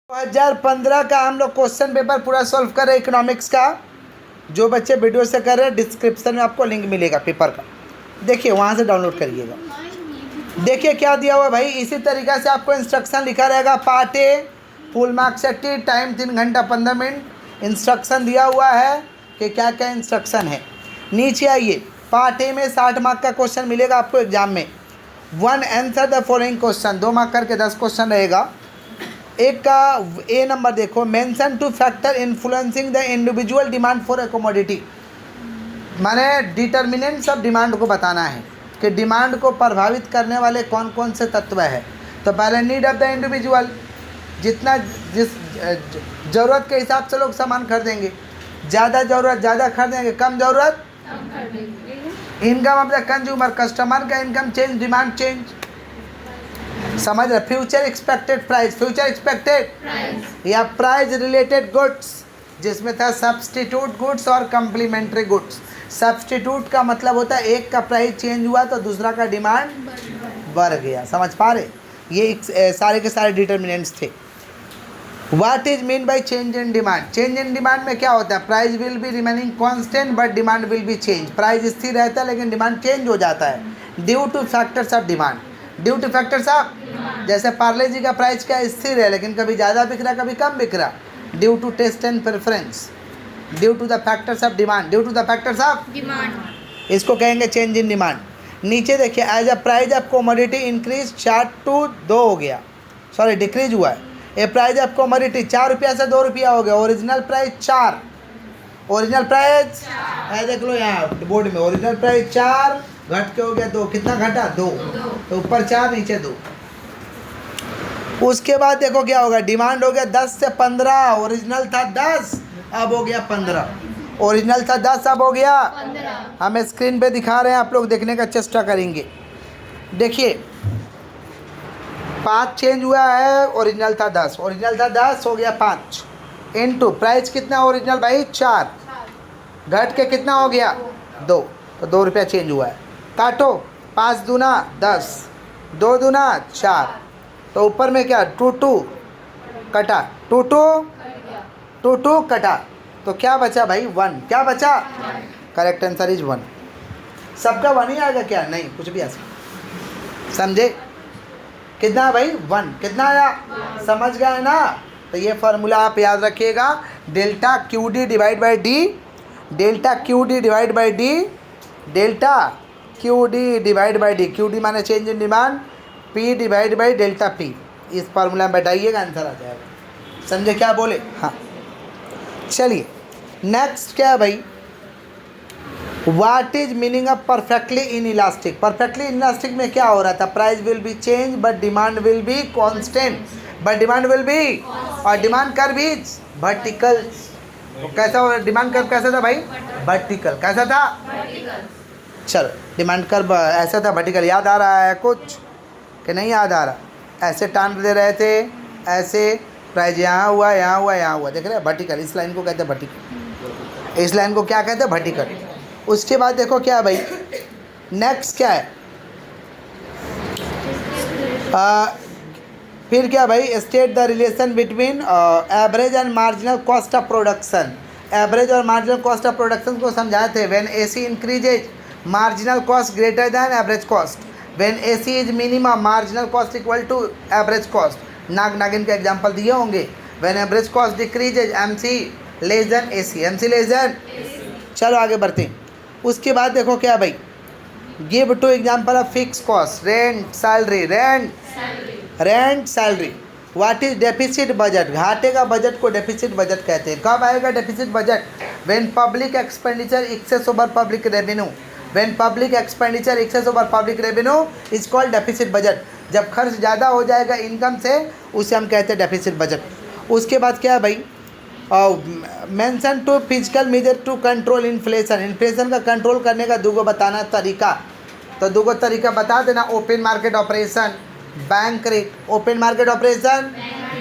2015 का हम लोग क्वेश्चन पेपर पूरा सॉल्व कर रहे हैं इकोनॉमिक्स का। जो बच्चे वीडियो से कर रहे हैं डिस्क्रिप्शन में आपको लिंक मिलेगा पेपर का, देखिए वहाँ से डाउनलोड करिएगा। देखिए क्या दिया हुआ भाई, इसी तरीक़ा से आपको इंस्ट्रक्शन लिखा रहेगा। Part a full marks 80, time 3 घंटा 15 मिनट। इंस्ट्रक्शन दिया हुआ है कि क्या क्या इंस्ट्रक्शन है। नीचे आइए, पार्ट ए में 60 मार्क का क्वेश्चन मिलेगा आपको एग्जाम में। 1 answer the following question, 2 mark करके 10 क्वेश्चन रहेगा। एक का ए नंबर देखो, mention two factor influencing the individual demand for a commodity. माने डिटर्मिनेंट्स ऑफ डिमांड को बताना है कि डिमांड को प्रभावित करने वाले कौन कौन से तत्व है। तो पहले नीड ऑफ द इंडिविजुअल, जितना जिस ज़रूरत के हिसाब से लोग सामान खरीदेंगे। ज़्यादा ज़रूरत ज़्यादा खरीदेंगे, कम ज़रूरत कम खरीदेंगे। Income of the consumer, customer का इनकम चेंज, डिमांड चेंज। समझ रहे? Future expected price, future expected price या प्राइस रिलेटेड गुड्स, जिसमें था सब्स्टिट्यूट गुड्स और कम्प्लीमेंट्री गुड्स। सब्स्टिट्यूट का मतलब होता है एक का प्राइस चेंज हुआ तो दूसरा का डिमांड बढ़ गया। समझ पा रहे? ये सारे के सारे डिटर्मिनेंट्स थे। What is mean by change in demand? Change in demand में क्या होता है? Price will be remaining constant but demand will be change. Price स्थिर रहता है लेकिन डिमांड चेंज हो जाता है due two factors of demand. Due two factors of, जैसे पार्ले जी का प्राइस क्या स्थिर है लेकिन कभी ज़्यादा बिक रहा कभी कम बिक रहा। Due to taste and preference, due to the factors of demand, due to the factors of demand, इसको कहेंगे चेंज इन डिमांड। नीचे देखिए, as a price of commodity increase 4 to 2 हो गया, सॉरी डिक्रीज हुआ है। ए प्राइस ऑफ कमोडिटी 4 रुपया से 2 रुपया हो गया। ओरिजिनल प्राइस 4, ओरिजिनल प्राइस देख लो यहाँ बोर्ड में, ओरिजिनल प्राइस 4 घट के हो गया 2। कितना घटा? 2। तो ऊपर 4 नीचे 2। उसके बाद देखो क्या होगा, डिमांड हो गया 10 से 15। ओरिजिनल था 10 अब हो गया 15। ओरिजिनल था 10 अब हो गया 15। हम स्क्रीन पे दिखा रहे हैं, आप लोग देखने का चेष्टा करेंगे। देखिए 5 चेंज हुआ है, ओरिजिनल था 10, ओरिजिनल था 10 हो गया 5 इनटू प्राइस कितना ओरिजिनल भाई 4 घट के कितना हो गया 2, तो 2 रुपया चेंज हुआ है। काटो, 5 दूना 10, 2 दूना 4, तो ऊपर में क्या 2 कटा, 2 कटा, तो क्या बचा भाई 1। क्या बचा? Correct answer is 1। सबका 1 ही आएगा क्या? नहीं, कुछ भी आ सकता। समझे? कितना भाई 1। कितना आया? समझ गए ना? तो ये फार्मूला आप याद रखिएगा, delta Q D divide by D, delta Q D divide by D, delta Q D divide by D. Q D माने change in demand, P divide by delta P. इस फार्मूला में बैठाइएगा, आंसर आ जाएगा। समझे क्या बोले? हाँ चलिए नेक्स्ट क्या है भाई, what is meaning of perfectly in elastic? Perfectly in elastic में क्या हो रहा था? Price will be change but demand will be constant, but demand will be, और डिमांड कर्व इज वर्टिकल। तो कैसा हो? डिमांड कर्व कैसा था भाई? वर्टिकल। कैसा था? चलो डिमांड कर्व ऐसा था वर्टिकल। याद आ रहा है कुछ कि नहीं याद आ रहा? ऐसे टान दे रहे थे, ऐसे प्राइस यहाँ हुआ यहाँ हुआ यहाँ हुआ, देख रहे हैं वर्टिकल। इस लाइन को कहते हैं वर्टिकल, इस लाइन को क्या कहते हैं? वर्टिकल। उसके बाद देखो क्या है भाई, नेक्स्ट क्या है, फिर क्या भाई, state the relation between average and marginal cost of production. Average और मार्जिनल कॉस्ट ऑफ प्रोडक्शन को समझाए थे। When AC increases marginal cost greater than average cost, when AC is minimum marginal cost equal to average cost. नाग नागिन के example दिए होंगे। When average cost decreases MC less than AC, MC less than. चलो आगे बढ़ते हैं। उसके बाद देखो क्या भाई, give to example of fix cost, rent, salary, rent salary. What is deficit budget? घाटे का बजट को डेफिसिट बजट कहते हैं। कब आएगा deficit budget? When public expenditure excess over public revenue, when public expenditure excess over public revenue is called deficit budget. जब खर्च ज़्यादा हो जाएगा इनकम से, उसे हम कहते हैं डेफिसिट बजट। उसके बाद क्या है भाई, mention two physical measure to control inflation. Inflation का कंट्रोल करने का 2 बताना तरीका, तो 2 तरीका बता देना। Open market operation, bank rate. Open market operation,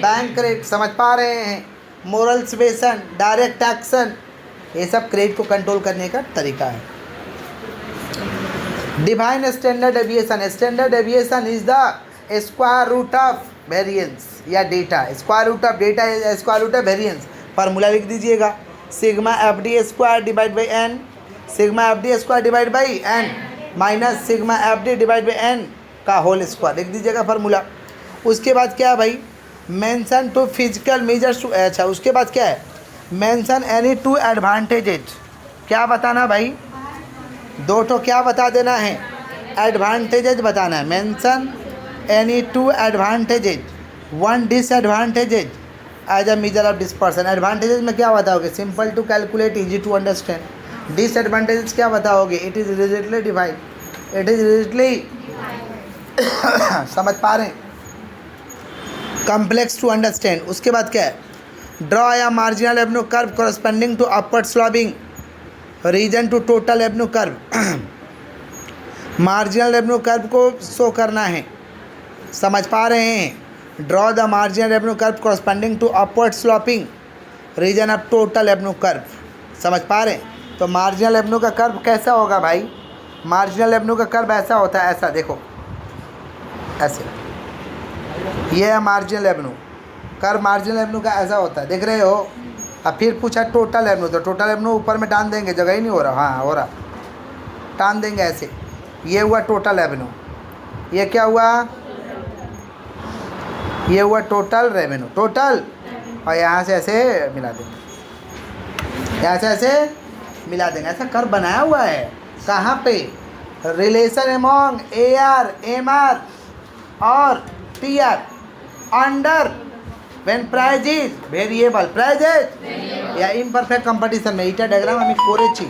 bank rate, समझ पा रहे हैं? मोरल सवेशन, डायरेक्ट एक्शन, ये सब क्रेडिट को कंट्रोल करने का तरीका है। Define standard deviation. Standard deviation is the square root of variance. या data, square root of data या square root of variance. Formula लिख दीजिएगा, sigma F D square divide by N, sigma F D square divide by N minus sigma F D divide by N का whole square, लिख दीजिएगा formula. उसके बाद क्या है भाई, mention two physical measures two, अच्छा उसके बाद क्या है, मेंशन एनी टू एडवांटेजेज, क्या बताना भाई, दो ठो क्या बता देना है, एडवांटेजेज बताना है। Mention any two advantages, one disadvantages as a measure of dispersion. Advantages में क्या बताओगे, simple to calculate, easy to understand. Disadvantages क्या बताओगे, it is rigidly divide, it is rigidly समझ पा रहे हैं, कॉम्प्लेक्स टू अंडरस्टैंड। उसके बाद क्या है, ड्रॉ या marginal revenue curve corresponding to upward sloping region to total revenue curve. Marginal revenue curve को शो करना है, समझ पा रहे हैं। Draw the marginal revenue curve corresponding to upward sloping region of total revenue curve, समझ पा रहे हैं। तो मार्जिनल एवेन्यू का कर्व कैसा होगा भाई, मार्जिनल एवेन्यू का कर्व ऐसा होता है, ऐसा देखो, ऐसे, ये है marginal revenue curve, marginal Avenue का ऐसा होता है, देख रहे हो। अब फिर पूछा टोटल एवेन्यू, तो टोटल एवेन्यू ऊपर में टान देंगे, जगह ही नहीं हो रहा, हाँ हो रहा, टान देंगे ऐसे, ये हुआ टोटल एवेन्यू, ये क्या हुआ, ये हुआ टोटल रेवेन्यू, टोटल, और यहाँ से ऐसे मिला देंगे, यहाँ से ऐसे मिला देंगे, ऐसा कर्व बनाया हुआ है। कहाँ पे, relation among A R M R और T R under when price is variable, price is या इम्परफेक्ट कम्पिटिशन में। इटा डायग्राम हमें करेছি,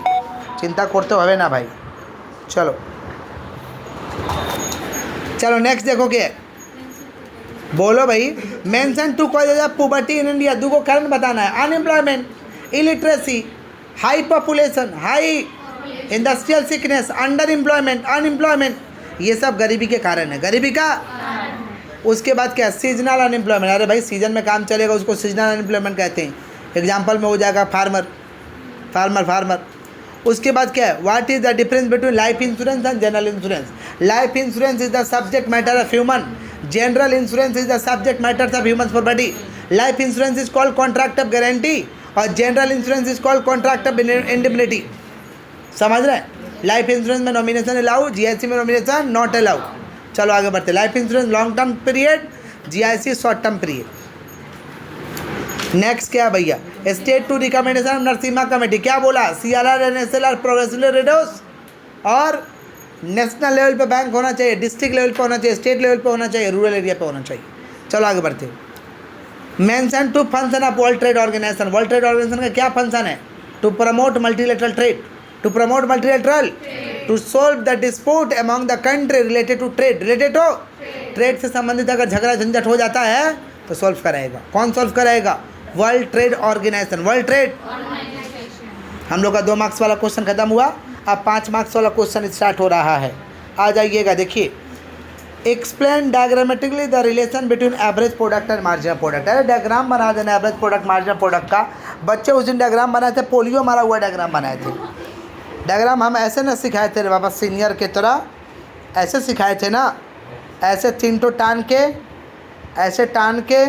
चिंता करते হবে ना भाई। चलो चलो नेक्स्ट देखो क्या बोलो भाई, mention two causes of poverty in India, दो को कारण बताना है, unemployment, illiteracy, high population, high industrial sickness, under employment, unemployment, ये सब गरीबी के कारण है, गरीबी का। उसके बाद क्या, सीजनल अनएम्प्लॉयमेंट, अरे भाई सीजन में काम चलेगा उसको सीजनल अनएम्प्लॉयमेंट कहते हैं। एग्जाम्पल में हो जाएगा फार्मर, फार्मर फार्मर। उसके बाद क्या है, what is the difference between life insurance and general insurance. Life insurance is the subject matter of human, general insurance is the subject matter of human property. Life insurance is called contract of guarantee और general insurance is called contract of indemnity, समझ रहे हैं। Life insurance में nomination allow, GIC में nomination not allow. चलो आगे बढ़ते, life insurance long term period, GIC short term period. Next क्या भैया, state two recommendation Narasimha committee, क्या बोला, सीआरआर एनएसएलआर प्रोग्रेसिवली रिड्यूस, और नेशनल लेवल पे बैंक होना चाहिए, डिस्ट्रिक्ट लेवल पे होना चाहिए, स्टेट लेवल पे होना चाहिए, रूरल एरिया पे होना चाहिए। चलो आगे बढ़ते, mention two function of world trade organisation. World trade organisation का क्या फंक्शन है, to promote multilateral trade, to promote multilateral, to solve the dispute among the country related to trade, related to trade से संबंधित अगर झगड़ा झंझट हो जाता है तो सॉल्व कराएगा। कौन सॉल्व कराएगा, world trade organisation, world trade. हम लोग का 2 मार्क्स वाला क्वेश्चन खत्म हुआ, अब 5 मार्क्स वाला क्वेश्चन स्टार्ट हो रहा है। आ जाइएगा, देखिए, explain diagrammatically the relation between average product and marginal product. अरे डायग्राम बना देना एवरेज प्रोडक्ट मार्जिनल प्रोडक्ट का। बच्चे उस दिन डायग्राम बनाए थे, पोलियो मारा हुआ डायग्राम बनाए थे। डायग्राम हम ऐसे ना सिखाए थे रे बाबा, सीनियर के तरह ऐसे सिखाए थे ना, ऐसे 3 तो टान के, ऐसे टान के,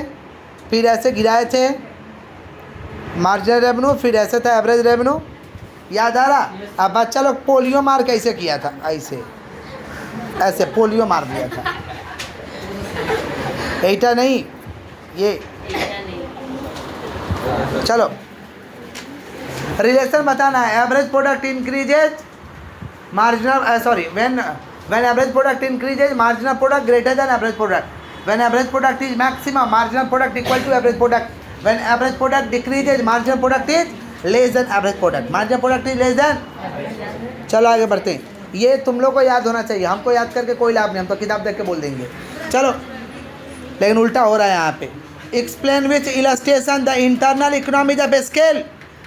फिर ऐसे गिराए थे मार्जिनल रेवेन्यू, फिर ऐसे था एवरेज रेवेन्यू, याद आ रहा। अब बच्चा लोग पोलियो मार कैसे किया था, ऐसे ऐसे पोलियो मार दिया था, ऐटा नहीं ये। चलो रिलेशन बताना है, average product increases marginal, sorry, when average product increases marginal product greater than average product, when average product is maximum marginal product equal to average product, when average product decreases marginal product is less than average product, marginal product is less than. चलो आगे बढ़ते हैं, ये तुम लोग को याद होना चाहिए, हमको याद करके कोई लाभ नहीं, हम तो किताब देख के बोल देंगे। चलो, लेकिन उल्टा हो रहा है यहाँ पे। Explain which illustration the internal economies of scale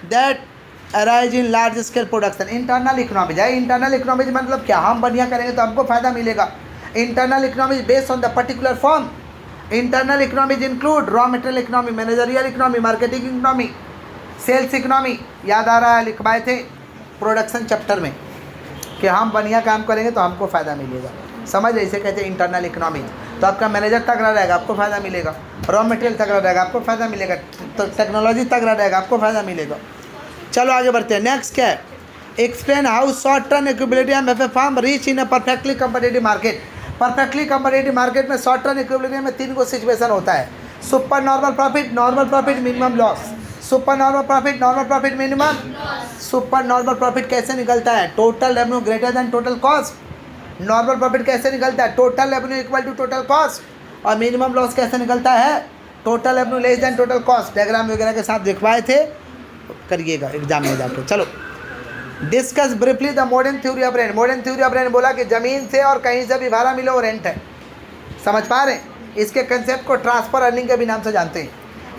that arise in large scale production. Internal economies है, इंटरनल इकोनॉमीज मतलब क्या, हम बढ़िया करेंगे तो हमको फायदा मिलेगा। Internal economies based on the particular firm. Internal economies include raw material economy, managerial economy, marketing economy, sales economy. याद आ रहा है, लिखवाए थे प्रोडक्शन चैप्टर में कि हम बढ़िया काम करेंगे तो हमको फ़ायदा मिलेगा, समझ, ऐसे कहते हैं इंटरनल इकोनॉमीज। तो आपका मैनेजर तगड़ा रहेगा, आपको फ़ायदा मिलेगा। रॉ मटेरियल तगड़ा रहेगा, आपको फ़ायदा मिलेगा। तो टेक्नोलॉजी तगड़ा रहेगा, आपको फ़ायदा मिलेगा। चलो आगे बढ़ते हैं। नेक्स्ट क्या है? Explain how short term equilibrium of a firm reach in a perfectly competitive market. Perfectly competitive market में शॉर्ट टर्म इक्विलिब्रियम में 3 सिचुएशन होता है। Super normal profit, minimum loss. Super normal profit, minimum. Super normal profit कैसे निकलता है? Total revenue greater than total cost. Normal profit कैसे निकलता है? Total revenue equal to total cost. और मिनिमम लॉस कैसे निकलता है? Total revenue less than total cost. Diagram वगैरह के साथ दिखवाए थे, करिएगा एग्जाम में जाकर। चलो discuss briefly the modern theory of rent. Modern theory of rent बोला कि ज़मीन से और कहीं से भी भाड़ा मिले वो रेंट है। समझ पा रहे हैं? इसके कंसेप्ट को ट्रांसफ़र अर्निंग के भी नाम से जानते हैं।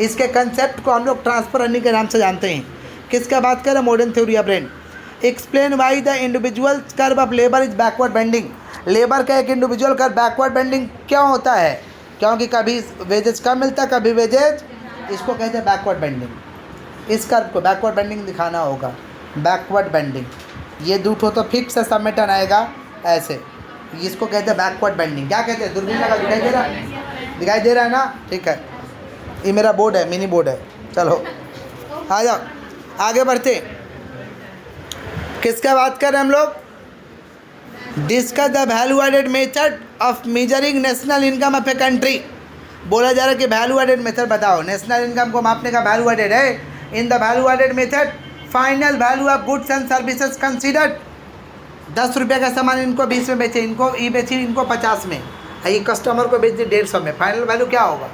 इसके कंसेप्ट को हम लोग ट्रांसफ़र अर्निंग के नाम से जानते हैं। किसका बात करें? Modern theory of rent. Explain why the individual curve of labour is backward bending. Labour का एक इंडिविजुअल कर्व बैकवर्ड बेंडिंग क्यों होता है? क्योंकि कभी वेजेस कम मिलता है, कभी वेजेज, इसको कहते हैं बैकवर्ड बेंडिंग। इस कर्व को बैकवर्ड बेंडिंग दिखाना होगा। बैकवर्ड बेंडिंग, ये दूठो तो फिक्स है, सब में टर्न आएगा ऐसे, इसको कहते हैं बैकवर्ड बेंडिंग। क्या कहते हैं? दूरबीन लगा, दिखाई दे रहा है? दिखाई दे रहा है ना? ठीक है, ये मेरा बोर्ड है, मिनी बोर्ड है। चलो आ जाओ आगे बढ़ते। किसका बात कर रहे हैं हम लोग? Discuss the value added method of measuring national income of a country. बोला जा रहा है कि वैल्यू एडेड मेथड बताओ। नेशनल इनकम को मापने का वैल्यू एडेड है। In the value added method final value of goods and services considered. 10 रुपये का सामान इनको 20 में बेचे, इनको ई बेची इनको 50 में, ये कस्टमर को बेच दी 150 में। फाइनल वैल्यू क्या होगा?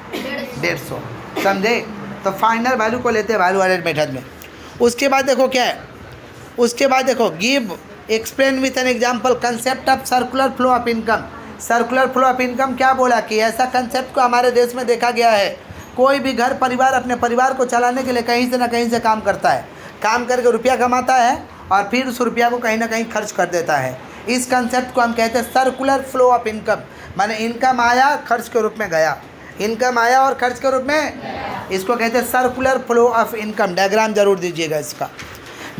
150। समझे? तो फाइनल वैल्यू को लेते हैं वैल्यू एडेड मेथड में। उसके बाद देखो क्या है, उसके बाद देखो give explain with an example concept of circular flow of income. Circular flow of income क्या बोला कि ऐसा कंसेप्ट को हमारे देश में देखा गया है। कोई भी घर परिवार अपने परिवार को चलाने के लिए कहीं से ना कहीं से काम करता है, काम करके रुपया कमाता है और फिर उस रुपया को कहीं ना कहीं खर्च कर देता है। इस कंसेप्ट को हम कहते हैं सर्कुलर फ्लो ऑफ इनकम। माने इनकम आया, खर्च के रूप में गया, इनकम आया और खर्च के रूप में, इसको कहते हैं circular flow of income. Diagram जरूर दीजिएगा इसका।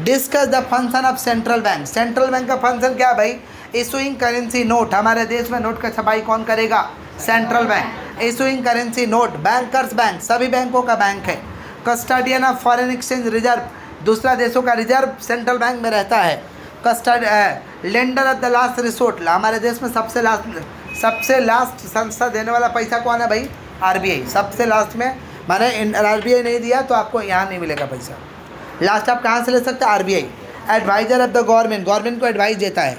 Discuss the function of central bank. Central bank का फंक्शन क्या है भाई? Issuing currency note. हमारे देश में नोट का छपाई कौन करेगा? Central bank. Issuing currency note. Bankers bank सभी बैंकों का बैंक है। Custodian of foreign exchange reserve, दूसरा देशों का रिजर्व सेंट्रल बैंक में रहता है। Lender of the last resort, हमारे देश में सबसे लास्ट संस्था देने वाला पैसा कौन है भाई? आरबीआई। सबसे लास्ट में, माने आरबीआई नहीं दिया तो आपको यहाँ नहीं मिलेगा पैसा। लास्ट आप कहाँ से ले सकते हैं? RBI. Adviser of the government, government को एडवाइस देता है।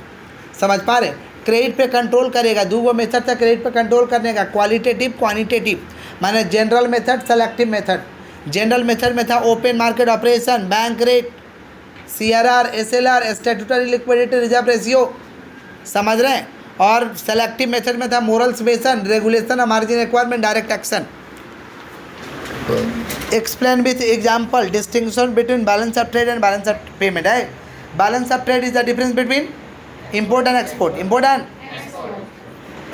समझ पा रहे? क्रेडिट पे कंट्रोल करेगा। 2 मेथड था क्रेडिट पे कंट्रोल करने का, क्वालिटेटिव क्वांटिटेटिव। माने general method, selective method. General method में था open market operation, bank rate, CRR, SLR, statutory liquidity reserve ratio. समझ रहे हैं? और सेलेक्टिव मेथड में था मोरल सब्वेशन, रेगुलेशन और margin requirement, direct action. Explain with example distinction between balance of trade and balance of payment. है balance of trade is the difference between import and export. Import and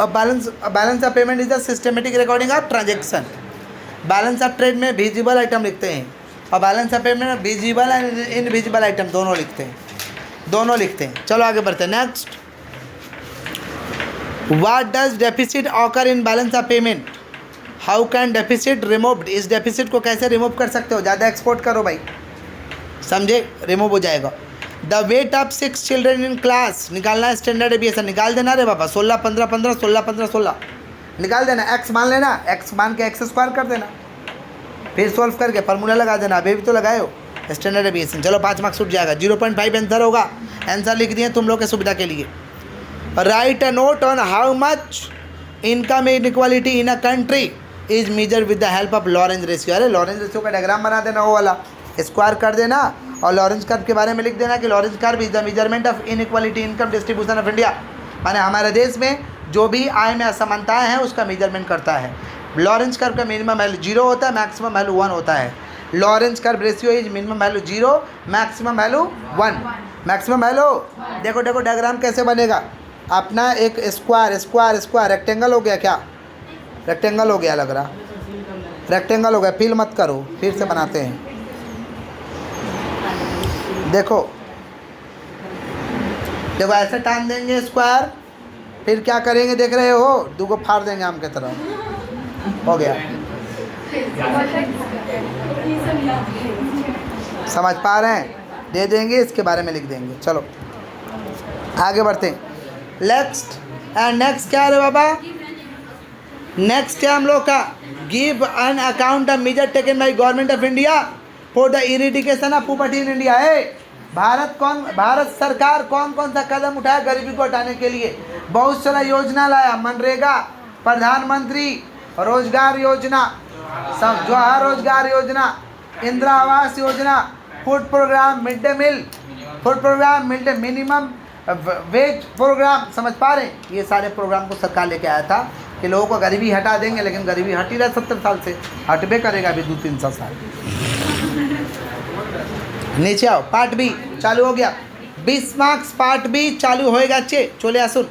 balance of payment is the systematic recording of transaction. Balance of trade में visible item लिखते हैं और balance of payment में visible and invisible item दोनों लिखते हैं। चलो आगे बढ़ते हैं। Next, what does deficit occur in balance of payment? How can deficit removed? इस डेफिसिट को कैसे रिमूव कर सकते हो? ज़्यादा एक्सपोर्ट करो भाई, समझे? रिमूव हो जाएगा। The weight of 6 children in class, निकालना है स्टैंडर्ड डेविएशन। निकाल देना रे बाबा, 16 15 15 16 15 16 निकाल देना। एक्स मान लेना, एक्स मान के एक्स स्क्वायर कर देना, फिर सॉल्व करके फार्मूला लगा देना। अभी भी तो लगाए हो स्टैंडर्ड डेविएशन। चलो 5 मार्क्स उठ जाएगा। 0.5 आंसर होगा। आंसर लिख दिए तुम लोग के सुविधा के लिए। Write a note on how much income inequality in a country is measure with the help of Lorenz ratio. अरे लॉरेंज रेशियो का डायग्राम बना देना, वो वाला स्क्वायर कर देना और लॉरेंज कर्व के बारे में लिख देना कि Lorentz curve is the measurement of inequality income distribution of India. माने हमारे देश में जो भी आय में असमानताएं हैं उसका मेजरमेंट करता है। लॉरेंज कर्व का मिनिमम वैल्यू 0 होता है, मैक्सिमम वैल्यू 1 होता है। Lorentz curve ratio is minimum value 0, maximum value 1। Maximum value देखो देखो डायग्राम कैसे बनेगा अपना। एक स्क्वायर स्क्वायर स्क्वायर रेक्टेंगल हो गया। क्या रेक्टेंगल हो गया? लग रहा रेक्टेंगल हो गया। फील मत करो, फिर से बनाते हैं। देखो देखो ऐसे टान देंगे स्क्वायर, फिर क्या करेंगे देख रहे हो, दूगो फाड़ देंगे आम की तरह। हो गया, समझ पा रहे हैं? दे देंगे, इसके बारे में लिख देंगे। चलो आगे बढ़ते हैं। नेक्स्ट नेक्स्ट क्या है बाबा? नेक्स्ट क्या हम लोग का? Give an account of measure taken by government of India for the eradication of poverty in India. है भारत सरकार कौन कौन सा कदम उठाया गरीबी को हटाने के लिए? बहुत सारा योजना लाया। मनरेगा, प्रधानमंत्री रोजगार योजना, जवाहर रोजगार योजना, Indira Awas Yojana, food programme, mid day meal, food programme, mid day minimum wage programme. समझ पा रहे हैं? ये सारे प्रोग्राम को सरकार लेके आया था कि लोगों को गरीबी हटा देंगे, लेकिन गरीबी हट ही रहा 70 साल से, हटबे करेगा अभी 2-300 साल। नीचे आओ, पार्ट बी चालू हो गया। 20 मार्क्स पार्ट बी चालू होएगा। चले आसुन।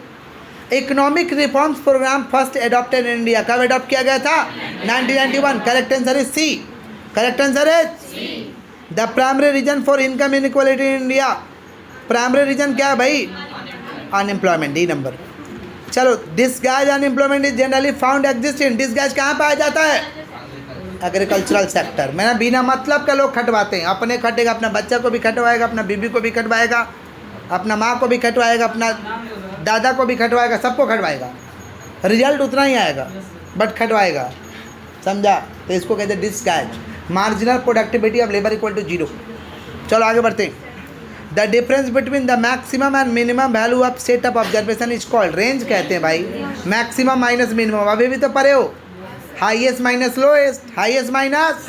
Economic reforms programme first adopted in India. कब एडॉप्ट किया गया था? 1991। Correct answer is C. Correct answer is C. The primary reason for income inequality in India. Primary reason क्या है भाई? Unemployment, D number. चलो, disguise unemployment is generally found exist in. Disguise कहाँ पाया जाता है? एग्रीकल्चरल सेक्टर में। बिना मतलब के लोग खटवाते हैं। अपने खटेगा, अपना बच्चा को भी खटवाएगा, अपना बीबी को भी खटवाएगा, अपना माँ को भी खटवाएगा, अपना दादा को भी खटवाएगा, सबको खटवाएगा। रिजल्ट उतना ही आएगा बट खटवाएगा। समझा? तो इसको कहते हैं disguise. Marginal productivity of labour equal to 0। चलो आगे बढ़ते हैं। The difference between the maximum and minimum value of set of observation is called. Range कहते हैं भाई। मैक्सिमम माइनस मिनिमम, अभी भी तो पढ़े हो। Highest minus lowest, highest minus,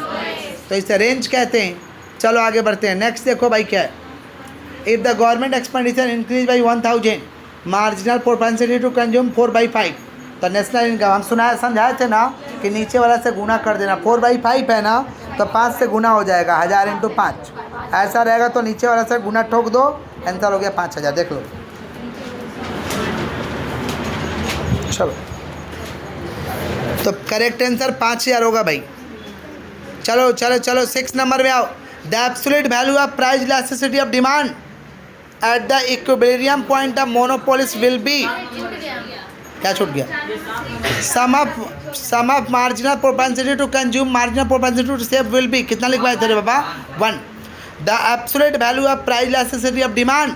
तो इसे रेंज कहते हैं। चलो आगे बढ़ते हैं। नेक्स्ट देखो भाई क्या है। If the government expenditure increase by 1000, marginal propensity to consume 4/5। तो नेशनल इनकम हम समझाए थे ना कि नीचे वाला से गुना कर देना। 4/5 है ना, तो 5 से गुना हो जाएगा। 1000 × 5 ऐसा रहेगा, तो नीचे वाला से गुना ठोक दो, आंसर हो गया 5000। देख लो। चलो, तो करेक्ट आंसर 5000 होगा भाई। चलो चलो चलो 6 नंबर में आओ। The absolute value of price elasticity of demand at the equilibrium point of monopolist will be. क्या छूट गया? Sum of marginal propensity to consume, marginal propensity to save will be. कितना लिखवाए थे बाबा? 1। The absolute value of price elasticity of demand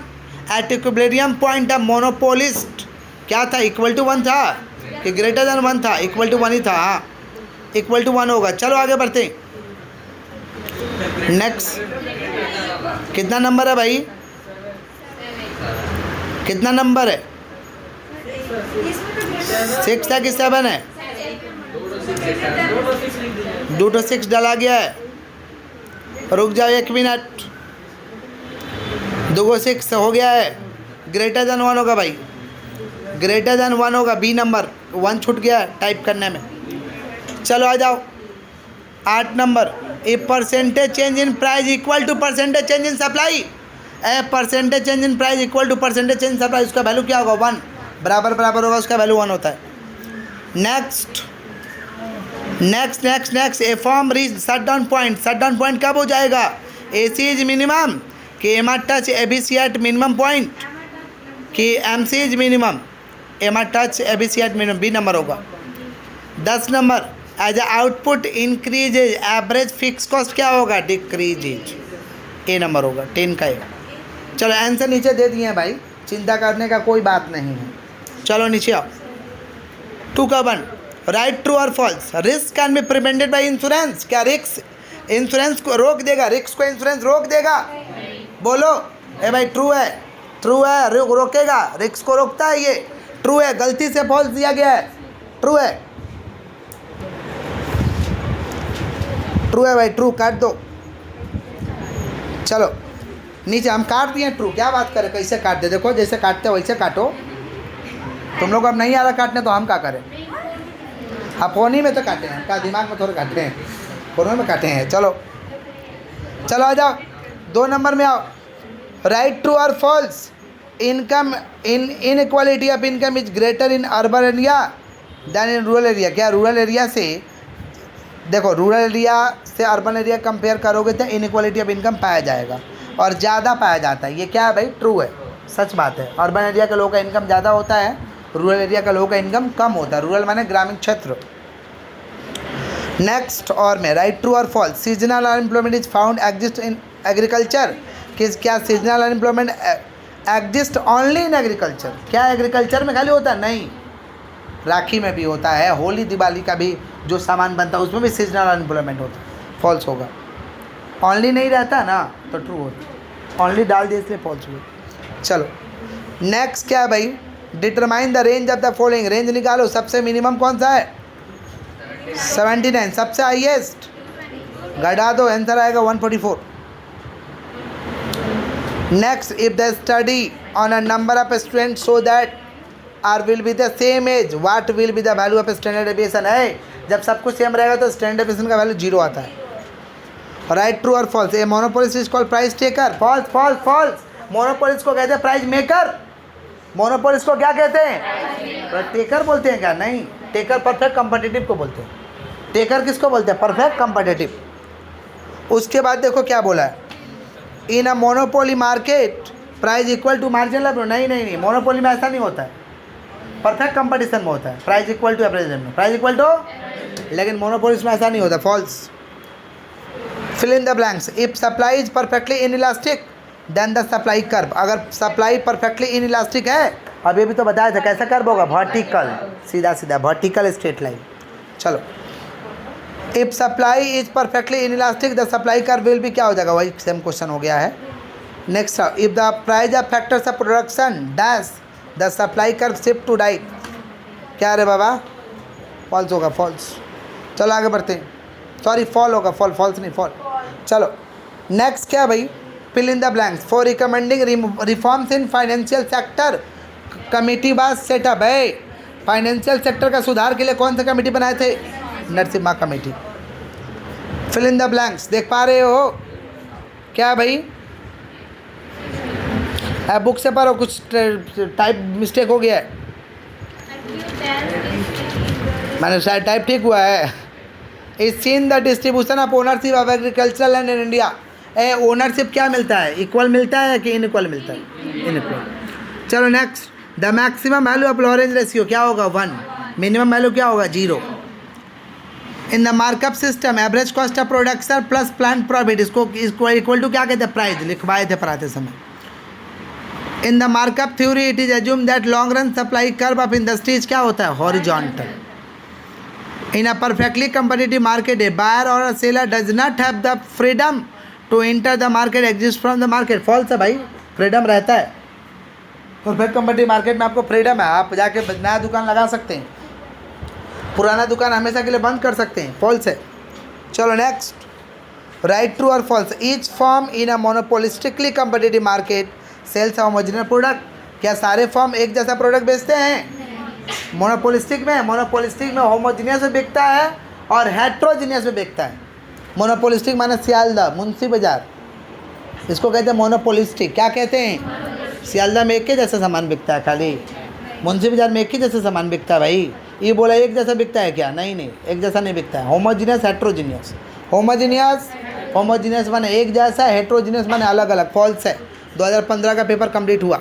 at equilibrium point of monopolist क्या था? Equal to 1 था कि ग्रेटर देन 1 था? इक्वल टू 1 ही था। हाँ, इक्वल टू 1 होगा। चलो आगे बढ़ते हैं। नेक्स्ट कितना नंबर है भाई? कितना नंबर है? 6 है कि 7 है? 2 to 6 डाला गया है। रुक जाओ 1 मिनट। 2 को 6 हो गया है। ग्रेटर देन 1 होगा भाई, ग्रेटर देन 1 होगा। बी नंबर 1 छूट गया टाइप करने में। चलो आ जाओ 8 number. A percentage change in price equal to percentage change in supply. A percentage change in price equal to percentage change in supply. उसका वैल्यू क्या होगा? 1। बराबर बराबर होगा, उसका वैल्यू 1 होता है। Next next next next. A firm reach shut down point. Shut down point कब हो जाएगा? ए सी इज मिनिमम कि M R touch A B C at minimum point कि M C is minimum M R touch A B C at minimum. B number होगा। 10 number. As output increases average fix cost क्या होगा? Decreases. ए number होगा। 10 का है। चलो answer नीचे दे दिए हैं भाई, चिंता करने का कोई बात नहीं है। चलो नीचे आओ। 2 का 1। राइट ट्रू और false. Risk can be prevented by insurance. क्या रिस्क इंश्योरेंस को रोक देगा? रिस्क को इंश्योरेंस रोक देगा? बोलो। ए भाई ट्रू है, ट्रू है। रोकेगा? रिस्क को रोकता है ये? ट्रू है। गलती से फॉल्स दिया गया है। ट्रू है, ट्रू है भाई, ट्रू काट दो। चलो नीचे हम काट दिए ट्रू। क्या बात करें, कैसे काट दे? देखो जैसे काटते वैसे काटो। तुम लोग अब नहीं आ रहा काटने तो हम क्या करें? आप फोन ही में तो काटे हैं, क्या दिमाग में थोड़े काटे हैं? फोन में काटे हैं। चलो चलो आ जाओ 2 नंबर में आओ। राइट ट्रू और false. Income inequality of income is greater in urban area than in rural area. क्या रूरल एरिया से, देखो रूरल एरिया से अर्बन एरिया कंपेयर करोगे तो इनइक्वालिटी ऑफ इनकम पाया जाएगा और ज़्यादा पाया जाता है। ये क्या है भाई? ट्रू है, सच बात है। अर्बन एरिया के लोगों का इनकम ज़्यादा होता है रूरल एरिया का लोगों का इनकम कम होता है। रूरल माने ग्रामीण क्षेत्र। नेक्स्ट और में राइट ट्रू और false, seasonal unemployment is found exist in agriculture. क्या seasonal unemployment exist only in agriculture? क्या एग्रीकल्चर में खाली होता है? नहीं, राखी में भी होता है, होली दिवाली का भी जो सामान बनता है उसमें भी सीजनल अनएम्प्लॉयमेंट होता है। फॉल्स होगा, ओनली नहीं रहता ना तो ट्रू होता, ओनली डाल दिए इसलिए फॉल्स हुआ। चलो नेक्स्ट क्या है भाई, determine the range of the following. Range निकालो, सबसे मिनिमम कौन सा है? 79, सबसे हाईएस्ट घटा दो, आंसर आएगा 144। Next, if the study on a number of student so that are will be the same age, what will be the value of standard deviation? है जब सब कुछ सेम रहेगा तो स्टैंडर्ड डेविएशन का वैल्यू 0 आता है। राइट ट्रू और false, a monopolist is called price taker. False false false, monopolist को कहते हैं प्राइस मेकर। मोनोपोलिस्ट को क्या कहते हैं? टेकर बोलते हैं क्या? नहीं, टेकर परफेक्ट कॉम्पिटिटिव को बोलते हैं। टेकर किसको बोलते हैं? Perfect competitive. उसके बाद देखो क्या बोला है, in a monopoly market price equal to marginal revenue. नहीं नहीं नहीं, मोनोपोली में ऐसा नहीं होता है, परफेक्ट कंपटीशन में होता है price equal to average revenue, price equal to, लेकिन मोनोपोलिस्ट में ऐसा नहीं होता। False. Fill in the blanks, if supply is perfectly inelastic then the supply curve. अगर सप्लाई परफेक्टली इनइलास्टिक है, अभी भी तो बताया था कैसा कर्व होगा? वर्टिकल, सीधा सीधा वर्टिकल स्ट्रेट लाइन। चलो, if supply is perfectly inelastic the supply curve will भी क्या हो जाएगा? वही सेम क्वेश्चन हो गया है। Next, if the price of factors of production dash the supply curve shift to right. क्या रे बाबा? फॉल्स होगा, फॉल्स। चलो आगे बढ़ते हैं, सॉरी फॉल होगा, फॉल, फॉल्स नहीं फॉल। चलो नेक्स्ट क्या भाई, fill in the blanks. For recommending reforms in financial sector committee was set up. है फाइनेंशियल सेक्टर का सुधार के लिए कौन सा कमेटी बनाए थे? Narasimha committee. Fill in the blanks, देख पा रहे हो क्या भाई? बुक से पढ़ो, कुछ टाइप मिस्टेक हो गया है, मैंने शायद टाइप ठीक हुआ है। Is seen the distribution of ownership of agricultural land in India. Ownership क्या मिलता है? इक्वल मिलता है कि इनइक्वल मिलता है? इनइक्वल। चलो next, the maximum value of Lorenz ratio क्या होगा? 1। मिनिमम वैल्यू क्या होगा? 0। In the markup system average cost of production plus plant profit, इसको इक्वल टू क्या कहते हैं? प्राइस। लिखवाए थे पढ़ाते समय। In the markup theory it is assume that long run supply curve of industries क्या होता है? Horizontal. In a perfectly competitive market a buyer और seller does not have the freedom to enter the market exist from the market. False है भाई, freedom रहता है। Perfect competitive market में आपको फ्रीडम है, आप जाके नया दुकान लगा सकते हैं, पुराना दुकान हमेशा के लिए बंद कर सकते हैं। फॉल्स है। चलो नेक्स्ट, राइट ट्रू और false. Each form in a monopolistically competitive market sells homogeneous product. क्या सारे फॉर्म एक जैसा प्रोडक्ट बेचते हैं? मोनोपोलिस्टिक में होमोजीनियस में बिकता है और हेट्रोजीनियस में बिकता है। मोनोपोलिस्टिक माने सियालदा, मुंशी बाजार, इसको कहते हैं मोनोपोलिस्टिक। क्या कहते हैं? सियालदा में एक ही जैसा सामान बिकता है खाली, मुंशी बाजार में एक ही जैसा सामान बिकता है भाई। ये बोला एक जैसा बिकता है क्या? नहीं नहीं, एक जैसा नहीं बिकता है। Homogeneous, heterogeneous. होमोजीनियस माने एक जैसा, हेट्रोजीनियस माने अलग अलग। फॉल्स है। 2015 का पेपर कंप्लीट हुआ।